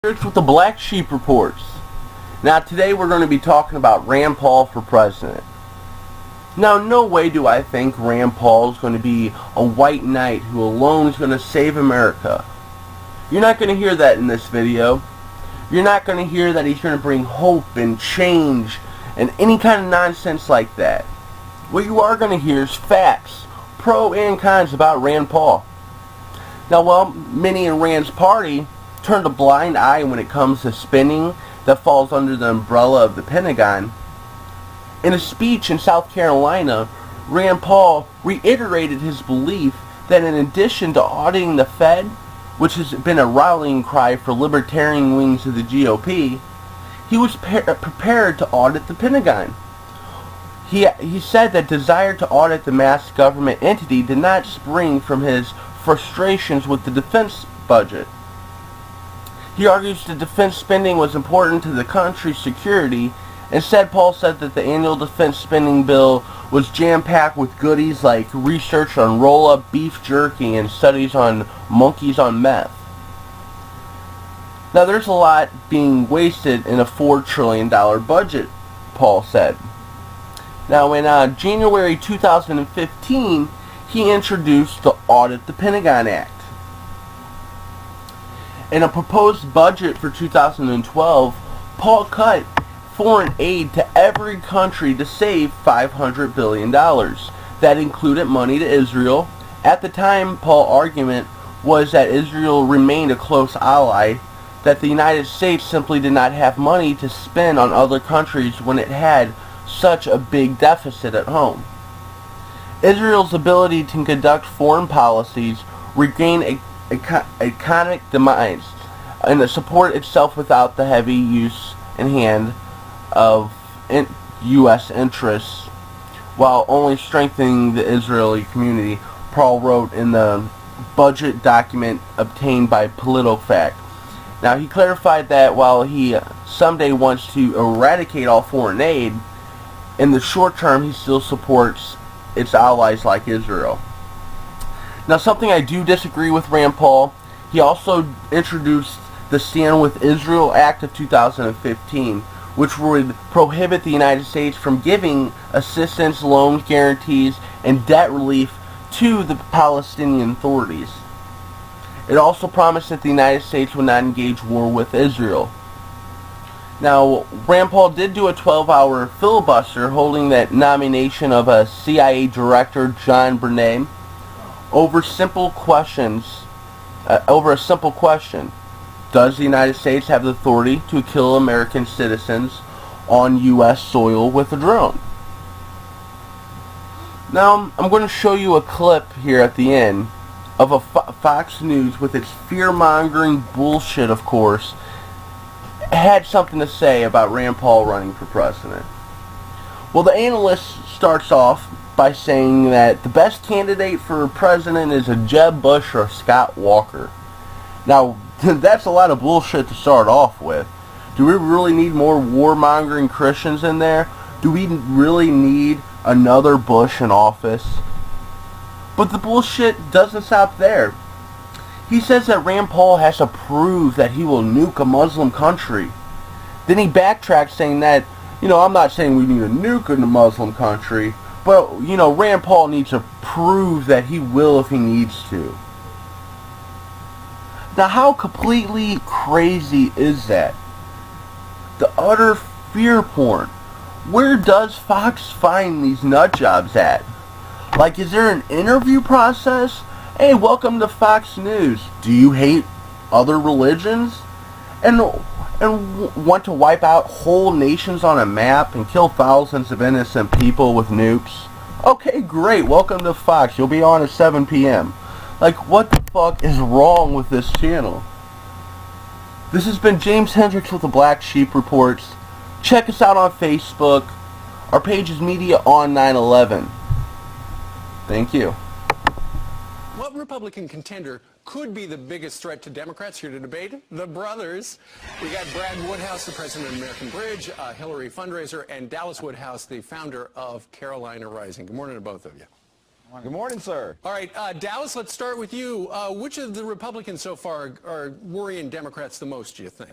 Hendricks with the Black Sheep Reports. Now today we're going to be talking about Rand Paul for president. Now no way do I think Rand Paul is going to be a white knight who alone is going to save America. You're not going to hear that in this video. You're not going to hear that he's going to bring hope and change and any kind of nonsense like that. What you are going to hear is facts, pro and cons about Rand Paul. Now while many in Rand's party turned a blind eye when it comes to spending that falls under the umbrella of the Pentagon, in a speech in South Carolina, Rand Paul reiterated his belief that in addition to auditing the Fed, which has been a rallying cry for libertarian wings of the GOP, he was prepared to audit the Pentagon. He said that desire to audit the mass government entity did not spring from his frustrations with the defense budget. He argues that defense spending was important to the country's security. Instead, Paul said that the annual defense spending bill was jam-packed with goodies like research on roll-up beef jerky and studies on monkeys on meth. Now, there's a lot being wasted in a $4 trillion budget, Paul said. Now, in January 2015, he introduced the Audit the Pentagon Act. In a proposed budget for 2012, Paul cut foreign aid to every country to save $500 billion. That included money to Israel. At the time, Paul's argument was that Israel remained a close ally, that the United States simply did not have money to spend on other countries when it had such a big deficit at home. Israel's ability to conduct foreign policies regained economic demise and to support itself without the heavy use in hand of U.S. interests, while only strengthening the Israeli community, Paul wrote in the budget document obtained by PolitiFact. Now, he clarified that while he someday wants to eradicate all foreign aid, in the short term he still supports its allies like Israel. Now, something I do disagree with Rand Paul, he also introduced the Stand With Israel Act of 2015, which would prohibit the United States from giving assistance, loans, guarantees, and debt relief to the Palestinian authorities. It also promised that the United States would not engage war with Israel. Now, Rand Paul did do a 12-hour filibuster holding that nomination of a CIA director, John Brennan, over a simple question. Does the United States have the authority to kill American citizens on U.S. soil with a drone? Now, I'm going to show you a clip here at the end of a Fox News with its fear-mongering bullshit, of course, had something to say about Rand Paul running for president. Well, the analyst starts off by saying that the best candidate for president is a Jeb Bush or a Scott Walker. Now, that's a lot of bullshit to start off with. Do we really need more warmongering Christians in there? Do we really need another Bush in office? But the bullshit doesn't stop there. He says that Rand Paul has to prove that he will nuke a Muslim country. Then he backtracks saying that, I'm not saying we need a nuke in a Muslim country, but, Rand Paul needs to prove that he will if he needs to. Now, how completely crazy is that? The utter fear porn. Where does Fox find these nut jobs at? Like, is there an interview process? Hey, welcome to Fox News. Do you hate other religions? And want to wipe out whole nations on a map and kill thousands of innocent people with nukes? Okay, great. Welcome to Fox. You'll be on at 7 p.m. Like, what the fuck is wrong with this channel? This has been James Hendricks with the Black Sheep Reports. Check us out on Facebook. Our page is Media on 9/11. Thank you. What Republican contender could be the biggest threat to Democrats? Here to debate, the brothers. We got Brad Woodhouse, the president of American Bridge, Hillary fundraiser, and Dallas Woodhouse, the founder of Carolina Rising. Good morning to both of you. Good morning, sir. All right, Dallas, let's start with you. Which of the Republicans so far are worrying Democrats the most, do you think?